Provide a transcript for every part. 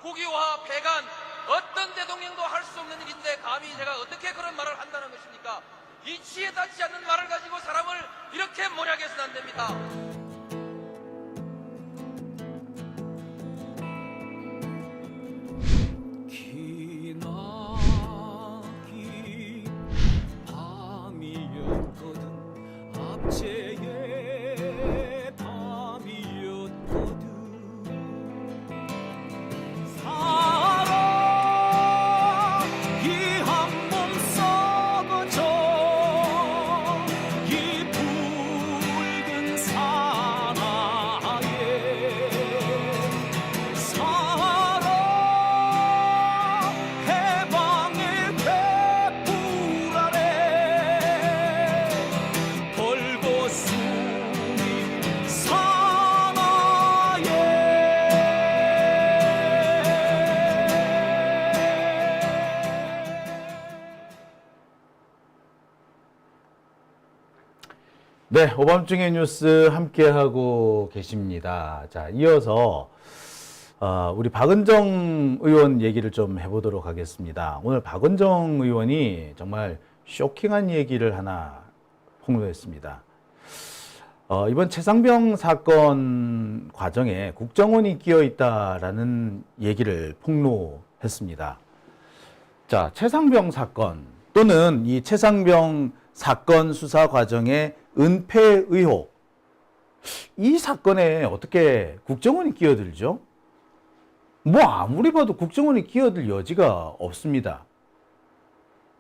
국유화, 폐간, 어떤 대통령도 할 수 없는 일인데 감히 제가 어떻게 그런 말을 한다는 것입니까? 이치에 닿지 않는 말을 가지고 사람을 이렇게 몰약해서는 안 됩니다. 네, 오밤중의 뉴스 함께하고 계십니다. 자, 이어서 우리 박은정 의원 얘기를 좀 해보도록 하겠습니다. 오늘 박은정 의원이 정말 쇼킹한 얘기를 하나 폭로했습니다. 이번 최상병 사건 과정에 국정원이 끼어 있다라는 얘기를 폭로했습니다. 자, 최상병 사건 또는 이 최상병 사건 수사 과정의 은폐 의혹, 이 사건에 어떻게 국정원이 끼어들죠? 뭐 아무리 봐도 국정원이 끼어들 여지가 없습니다.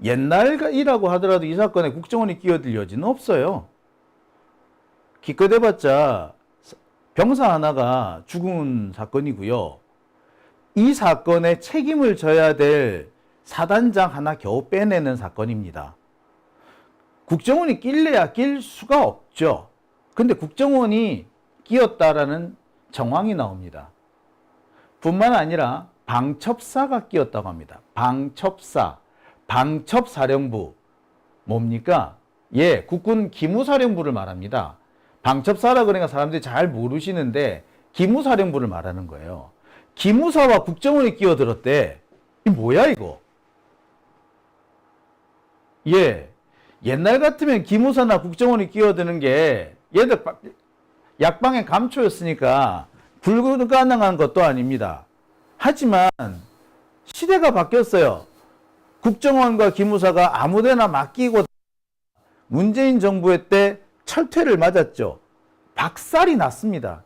옛날이라고 하더라도 이 사건에 국정원이 끼어들 여지는 없어요. 기껏 해봤자 병사 하나가 죽은 사건이고요. 이 사건에 책임을 져야 될 사단장 하나 겨우 빼내는 사건입니다. 국정원이 낄래야 낄 수가 없죠. 근데 국정원이 끼었다라는 정황이 나옵니다. 뿐만 아니라 방첩사가 끼었다고 합니다. 방첩사, 방첩사령부. 뭡니까? 예, 국군 기무사령부를 말합니다. 방첩사라 그러니까 사람들이 잘 모르시는데 기무사령부를 말하는 거예요. 기무사와 국정원이 끼어들었대. 이 뭐야 이거? 예. 옛날 같으면 기무사나 국정원이 끼어드는 게 얘들 약방의 감초였으니까 불가능한 것도 아닙니다. 하지만 시대가 바뀌었어요. 국정원과 기무사가 아무데나 맡기고 문재인 정부의 때 철퇴를 맞았죠. 박살이 났습니다.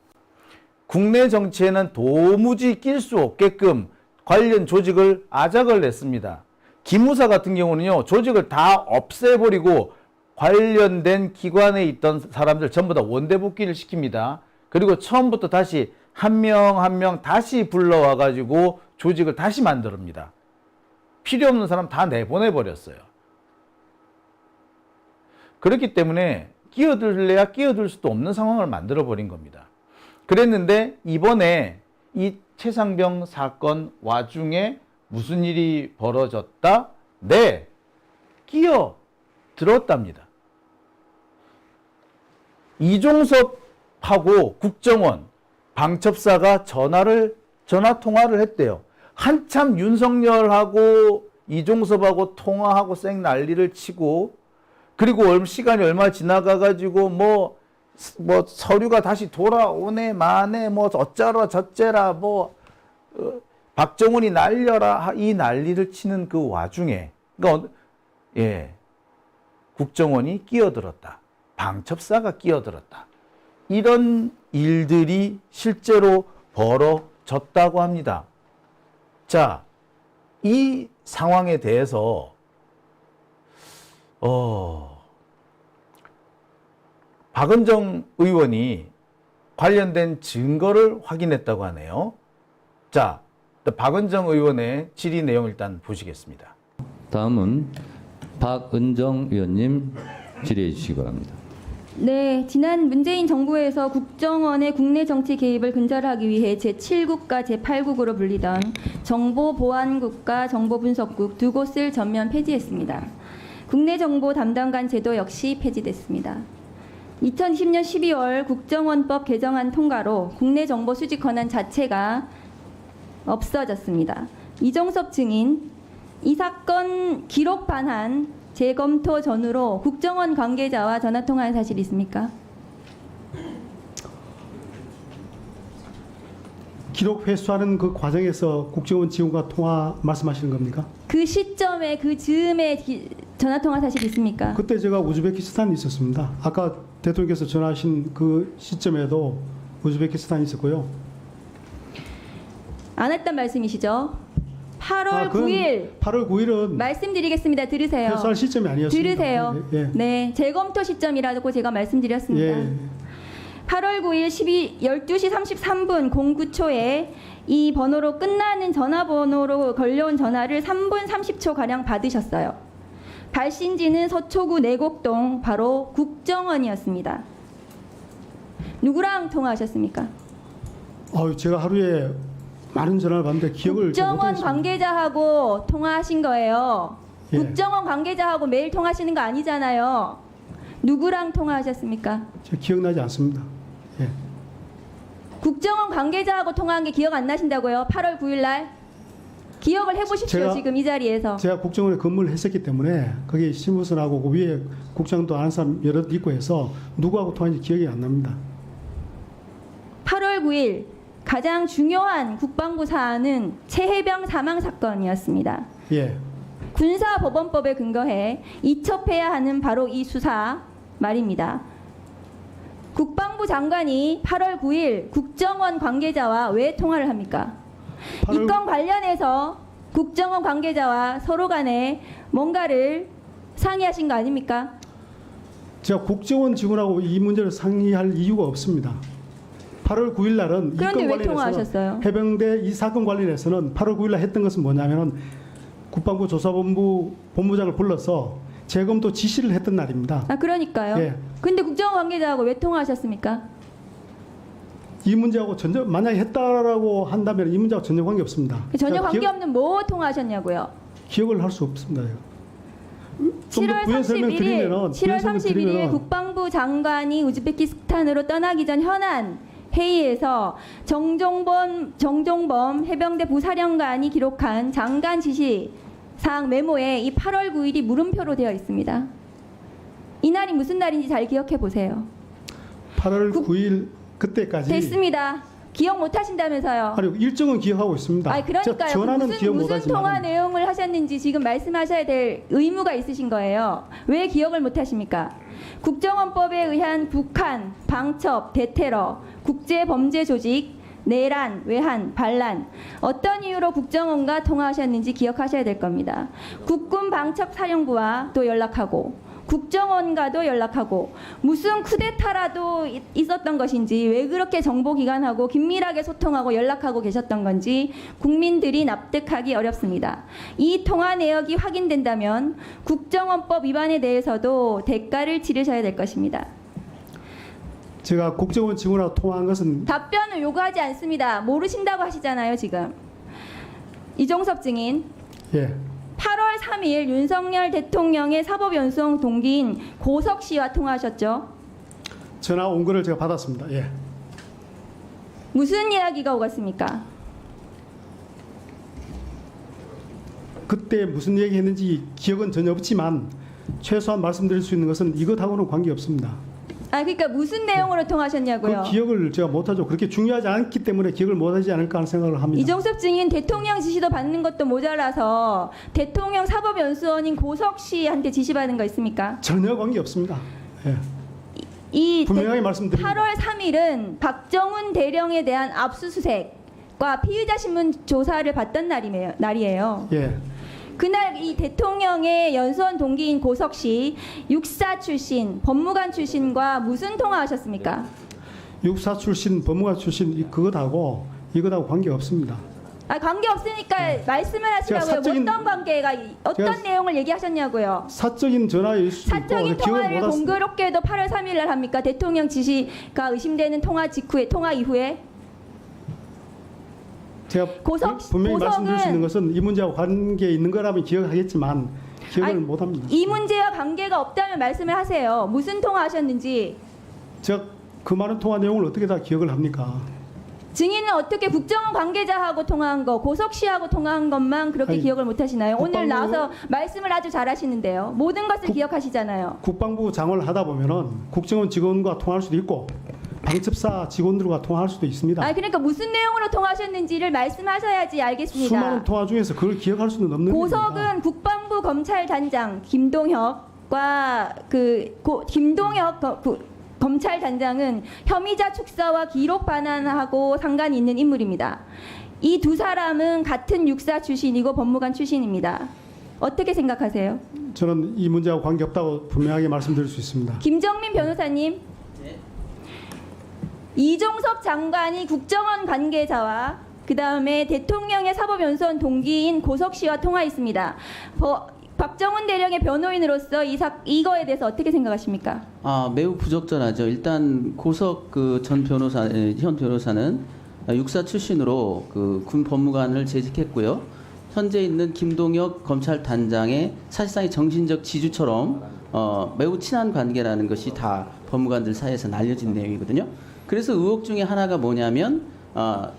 국내 정치에는 도무지 낄 수 없게끔 관련 조직을 아작을 냈습니다. 기무사 같은 경우는요, 조직을 다 없애버리고 관련된 기관에 있던 사람들 전부 다 원대복귀를 시킵니다. 그리고 처음부터 다시 한 명 한 명 다시 불러와가지고 조직을 다시 만듭니다. 필요 없는 사람 다 내보내버렸어요. 그렇기 때문에 끼어들래야 끼어들 수도 없는 상황을 만들어버린 겁니다. 그랬는데 이번에 이 최상병 사건 와중에 무슨 일이 벌어졌다? 네, 끼어들었답니다. 이종섭하고 국정원, 방첩사가 전화 통화를 했대요. 한참 윤석열하고 이종섭하고 통화하고 쌩 난리를 치고, 그리고 시간이 얼마 지나가가지고 뭐 서류가 다시 돌아오네 마네 뭐 어쩌라 저쩌라 박정훈이 날려라 이 난리를 치는 그 와중에 그러니까 예, 국정원이 끼어들었다. 방첩사가 끼어들었다. 이런 일들이 실제로 벌어졌다고 합니다. 자, 이 상황에 대해서 박은정 의원이 관련된 증거를 확인했다고 하네요. 자, 박은정 의원의 질의 내용 일단 보시겠습니다. 다음은 박은정 의원님 질의해 주시기 바랍니다. 네, 지난 문재인 정부에서 국정원의 국내 정치 개입을 근절하기 위해 제7국과 제8국으로 불리던 정보보안국과 정보분석국 두 곳을 전면 폐지했습니다. 국내 정보 담당관 제도 역시 폐지됐습니다. 2020년 12월 국정원법 개정안 통과로 국내 정보 수집 권한 자체가 없어졌습니다. 이종섭 증인, 이 사건 기록 반환 재검토 전후로 국정원 관계자와 전화 통화한 사실이 있습니까? 기록 회수하는 그 과정에서 국정원 직원과 통화 말씀하시는 겁니까? 그 시점에 그 즈음에 전화 통화 사실이 있습니까? 그때 제가 우즈베키스탄에 있었습니다. 아까 대통령께서 전화하신 그 시점에도 우즈베키스탄에 있었고요. 안 했단 말씀이시죠? 8월 그건 9일 8월 9일은 말씀드리겠습니다. 들으세요. 회수할 시점이 아니었습니다. 들으세요. 예, 예. 네, 재검토 시점이라고 제가 말씀드렸습니다. 예. 8월 9일 12시 33분 09초에 이 번호로 끝나는 전화번호로 걸려온 전화를 3분 30초 가량 받으셨어요. 발신지는 서초구 내곡동 바로 국정원이었습니다. 누구랑 통화하셨습니까? 제가 하루에 많은 전화를 받는데 기억을 잘 국정원 못하겠습니다. 관계자하고 통화하신 거예요. 예. 국정원 관계자하고 매일 통화하시는 거 아니잖아요. 누구랑 통화하셨습니까? 제가 기억나지 않습니다. 예. 국정원 관계자하고 통화한 게 기억 안 나신다고요? 8월 9일 날? 기억을 해보십시오. 제가- 지금 이 자리에서. 제가 국정원에 근무를 했었기 때문에 거기 신부선하고 그 위에 국장도 아는 사람 여러 있고 해서 누구하고 통화한지 기억이 안 납니다. 8월 9일 가장 중요한 국방부 사안은 최해병 사망 사건이었습니다. 예. 군사법원법에 근거해 이첩해야 하는 바로 이 수사 말입니다. 국방부 장관이 8월 9일 국정원 관계자와 왜 통화를 합니까? 이 건 관련해서 국정원 관계자와 서로 간에 뭔가를 상의하신 거 아닙니까? 제가 국정원 직원하고 이 문제를 상의할 이유가 없습니다. 8월 9일 날은 이 그런데 건 왜 관련해서는 통화하셨어요? 해병대 이 사건 관련해서는 8월 9일 날 했던 것은 뭐냐면은 국방부 조사본부 본부장을 불러서 재검토 지시를 했던 날입니다. 아, 그러니까요. 예. 근데 국정원 관계자하고 왜 통화하셨습니까? 이 문제하고 전혀 만약에 했다라고 한다면 이 문제하고 전혀 관계 없습니다. 전혀 제가 관계없는 뭐 통화하셨냐고요? 기억을 할 수 없습니다. 좀 더 7월 부연 31일, 설명 드리면은 7월 31일 국방부 장관이 우즈베키스탄으로 떠나기 전 현안 회의에서 정종범 해병대 부사령관이 기록한 장관 지시사항 메모에 이 8월 9일이 물음표로 되어 있습니다. 이 날이 무슨 날인지 잘 기억해 보세요. 8월 9일 그때까지 됐습니다. 기억 못 하신다면서요. 아니 일정은 기억하고 있습니다. 아니, 그러니까요. 제가 전화는 기억 무슨 못하지만 통화 내용을 하셨는지 지금 말씀하셔야 될 의무가 있으신 거예요. 왜 기억을 못 하십니까? 국정원법에 의한 북한, 방첩, 대테러, 국제범죄조직, 내란, 외환, 반란 어떤 이유로 국정원과 통화하셨는지 기억하셔야 될 겁니다. 국군 방첩사령부와 또 연락하고 국정원과도 연락하고 무슨 쿠데타라도 있었던 것인지 왜 그렇게 정보기관하고 긴밀하게 소통하고 연락하고 계셨던 건지 국민들이 납득하기 어렵습니다. 이 통화 내역이 확인된다면 국정원법 위반에 대해서도 대가를 치르셔야 될 것입니다. 제가 국정원 직원하고 통화한 것은 답변을 요구하지 않습니다. 모르신다고 하시잖아요, 지금. 이종섭 증인. 예. 8월 3일 윤석열 대통령의 사법연수원 동기인 고석 씨와 통화하셨죠? 전화 온 거를 제가 받았습니다. 예. 무슨 이야기가 오갔습니까? 그때 무슨 얘기했는지 기억은 전혀 없지만 최소한 말씀드릴 수 있는 것은 이것하고는 관계 없습니다. 아, 그러니까 무슨 내용으로 통화하셨냐고요? 그 기억을 제가 못하죠. 그렇게 중요하지 않기 때문에 기억을 못하지 않을까 하는 생각을 합니다. 이종섭 증인 대통령 지시도 받는 것도 모자라서 대통령 사법연수원인 고석 씨한테 지시받은 거 있습니까? 전혀 관계 없습니다. 예. 이 분명하게 말씀드립니다. 8월 3일은 박정훈 대령에 대한 압수수색과 피의자 신문 조사를 받던 날이에요. 예. 그날 이 대통령의 연수원 동기인 고석 씨 육사 출신, 법무관 출신과 무슨 통화하셨습니까? 육사 출신, 법무관 출신 그것하고 이것하고 관계 없습니다. 아, 관계 없으니까 말씀을 하시라고요. 사적인- 어떤 관계가 어떤 제가 내용을 얘기하셨냐고요. 사적인 전화일 수도 있고 사적인 기억을 통화를 못했습니다. 공교롭게도 8월 3일 날 합니까? 대통령 지시가 의심되는 통화 직후에, 통화 이후에. 제가 분명히 말씀드릴 수 있는 것은 이 문제하고 관계 있는 거라면 기억하겠지만 기억을 아니, 못합니다. 이 문제와 관계가 없다면 말씀을 하세요. 무슨 통화하셨는지. 제가 그 많은 통화 내용을 어떻게 다 기억을 합니까? 증인은 어떻게 국정원 관계자하고 통화한 거, 고석 씨하고 통화한 것만 그렇게 아니, 기억을 못 하시나요? 오늘 국방부- 나와서 말씀을 아주 잘하시는데요. 모든 것을 기억하시잖아요. 국방부 장관을 하다 보면은 국정원 직원과 통화할 수도 있고 방첩사 직원들과 통화할 수도 있습니다. 아, 그러니까 무슨 내용으로 통화하셨는지를 말씀하셔야지 알겠습니다. 수많은 통화 중에서 그걸 기억할 수는 없는 겁니다. 고석은 국방부 검찰단장 김동혁과 검찰단장은 혐의자 축사와 기록 반환하고 상관이 있는 인물입니다. 이 두 사람은 같은 육사 출신이고 법무관 출신입니다. 어떻게 생각하세요? 저는 이 문제하고 관계없다고 분명하게 말씀드릴 수 있습니다. 김정민 변호사님. 이종섭 장관이 국정원 관계자와 그 다음에 대통령의 사법연수원 동기인 고석 씨와 통화했습니다. 박정훈 대령의 변호인으로서 이거에 대해서 어떻게 생각하십니까? 매우 부적절하죠. 일단 고석 전 변호사, 현 변호사는 육사 출신으로 군 법무관을 재직했고요. 현재 있는 김동혁 검찰단장의 사실상의 정신적 지주처럼 매우 친한 관계라는 것이 다 법무관들 사이에서 알려진 내용이거든요. 그래서 의혹 중에 하나가 뭐냐면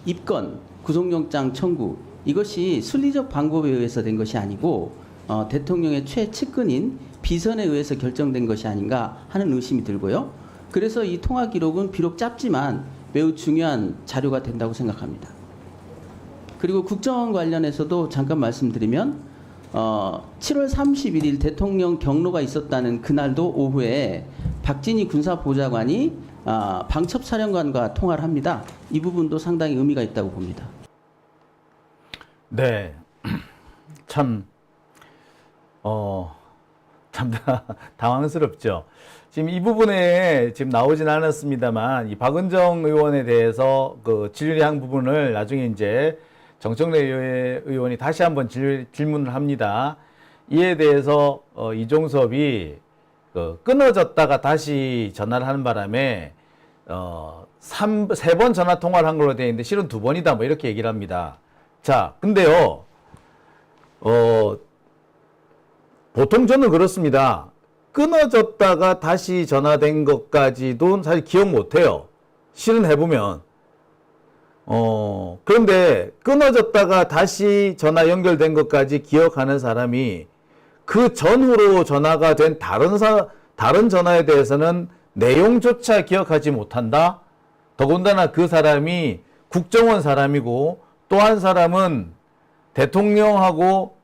입건, 구속영장 청구 이것이 순리적 방법에 의해서 된 것이 아니고 대통령의 최측근인 비선에 의해서 결정된 것이 아닌가 하는 의심이 들고요. 그래서 이 통화 기록은 비록 짧지만 매우 중요한 자료가 된다고 생각합니다. 그리고 국정원 관련해서도 잠깐 말씀드리면 7월 31일 대통령 경로가 있었다는 그날도 오후에 박진희 군사보좌관이 방첩사령관과 통화를 합니다. 이 부분도 상당히 의미가 있다고 봅니다. 네. 참 당황스럽죠. 지금 이 부분에 지금 나오진 않았습니다만, 이 박은정 의원에 대해서 그 질의한 부분을 나중에 이제 정청래 의원이 다시 한번 질문을 합니다. 이에 대해서 이종섭이 끊어졌다가 다시 전화를 하는 바람에 3번 전화 통화를 한 걸로 되어 있는데 실은 2번이다 뭐 이렇게 얘기를 합니다. 자, 근데요, 보통 저는 그렇습니다. 끊어졌다가 다시 전화된 것까지도 사실 기억 못해요. 실은 해보면. 그런데 끊어졌다가 다시 전화 연결된 것까지 기억하는 사람이 그 전후로 전화가 된 다른 전화에 대해서는 내용조차 기억하지 못한다? 더군다나 그 사람이 국정원 사람이고 또 한 사람은 대통령하고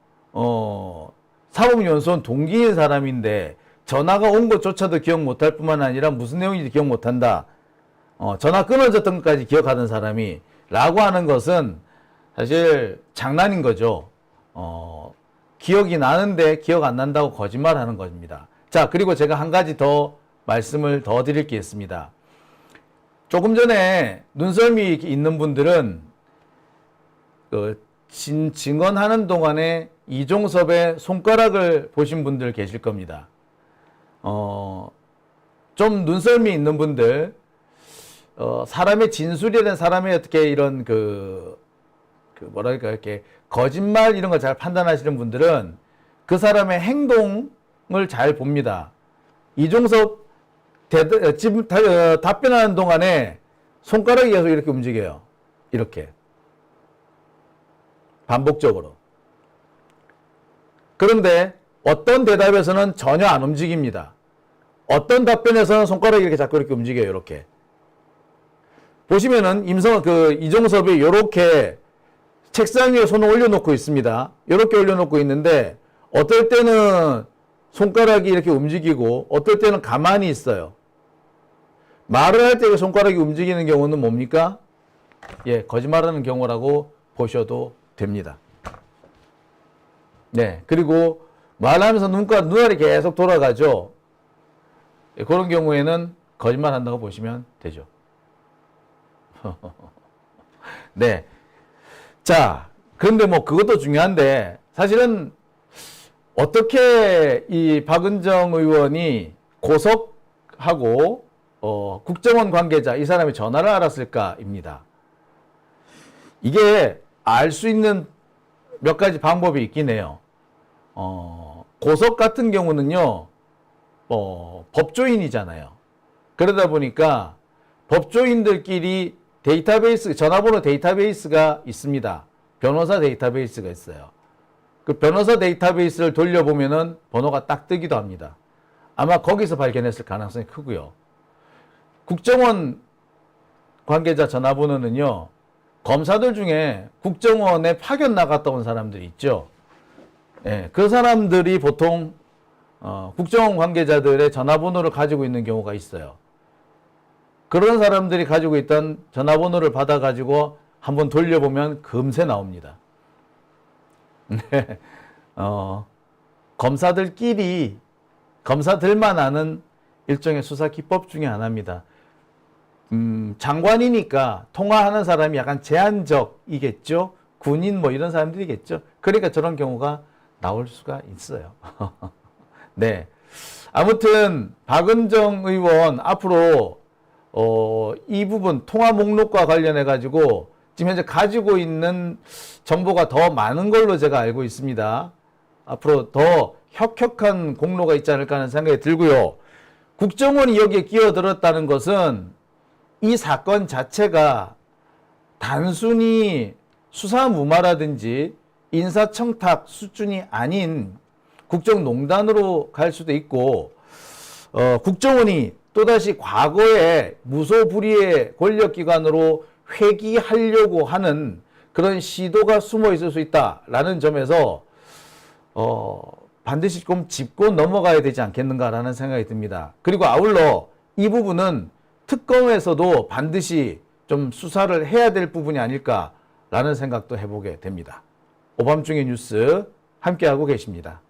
사법연수원 동기인 사람인데 전화가 온 것조차도 기억 못할 뿐만 아니라 무슨 내용인지 기억 못한다. 전화 끊어졌던 것까지 기억하던 사람이 라고 하는 것은 사실 장난인 거죠. 기억이 나는데 기억 안 난다고 거짓말하는 겁니다. 자, 그리고 제가 한 가지 더 말씀을 더 드릴 게 있습니다. 조금 전에 눈썰미 있는 분들은 증언하는 동안에 이종섭의 손가락을 보신 분들 계실 겁니다. 좀 눈썰미 있는 분들, 사람의 진술이라는 사람의 어떻게 이런 뭐랄까, 이렇게 거짓말 이런 걸 잘 판단하시는 분들은 그 사람의 행동을 잘 봅니다. 이종섭 답변하는 동안에 손가락이 계속 이렇게 움직여요. 이렇게. 반복적으로. 그런데 어떤 대답에서는 전혀 안 움직입니다. 어떤 답변에서는 손가락이 이렇게 자꾸 이렇게 움직여요. 이렇게. 보시면은 이종섭이 이렇게 책상 위에 손을 올려놓고 있습니다. 이렇게 올려놓고 있는데 어떨 때는 손가락이 이렇게 움직이고 어떨 때는 가만히 있어요. 말을 할 때 손가락이 움직이는 경우는 뭡니까? 예, 거짓말하는 경우라고 보셔도 됩니다. 네, 그리고 말하면서 눈알이 계속 돌아가죠. 예, 그런 경우에는 거짓말한다고 보시면 되죠. 네. 자, 그런데 뭐 그것도 중요한데 사실은 어떻게 이 박은정 의원이 고석하고 국정원 관계자 이 사람이 전화를 알았을까입니다. 이게 알 수 있는 몇 가지 방법이 있긴 해요. 고석 같은 경우는요, 법조인이잖아요. 그러다 보니까 법조인들끼리 데이터베이스, 전화번호 데이터베이스가 있습니다. 변호사 데이터베이스가 있어요. 그 변호사 데이터베이스를 돌려보면은 번호가 딱 뜨기도 합니다. 아마 거기서 발견했을 가능성이 크고요. 국정원 관계자 전화번호는요, 검사들 중에 국정원에 파견 나갔다 온 사람들이 있죠. 예, 그 사람들이 보통 국정원 관계자들의 전화번호를 가지고 있는 경우가 있어요. 그런 사람들이 가지고 있던 전화번호를 받아가지고 한번 돌려보면 금세 나옵니다. 네, 검사들끼리, 검사들만 아는 일종의 수사 기법 중에 하나입니다. 장관이니까 통화하는 사람이 약간 제한적이겠죠. 군인 뭐 이런 사람들이겠죠. 그러니까 저런 경우가 나올 수가 있어요. 네. 아무튼 박은정 의원 앞으로 이 부분 통화 목록과 관련해 가지고 지금 현재 가지고 있는 정보가 더 많은 걸로 제가 알고 있습니다. 앞으로 더 혁혁한 공로가 있지 않을까 하는 생각이 들고요. 국정원이 여기에 끼어들었다는 것은 이 사건 자체가 단순히 수사 무마라든지 인사청탁 수준이 아닌 국정농단으로 갈 수도 있고, 국정원이 또다시 과거의 무소불위의 권력기관으로 회귀하려고 하는 그런 시도가 숨어 있을 수 있다라는 점에서 반드시 좀 짚고 넘어가야 되지 않겠는가라는 생각이 듭니다. 그리고 아울러 이 부분은 특검에서도 반드시 좀 수사를 해야 될 부분이 아닐까라는 생각도 해보게 됩니다. 오밤중의 뉴스 함께하고 계십니다.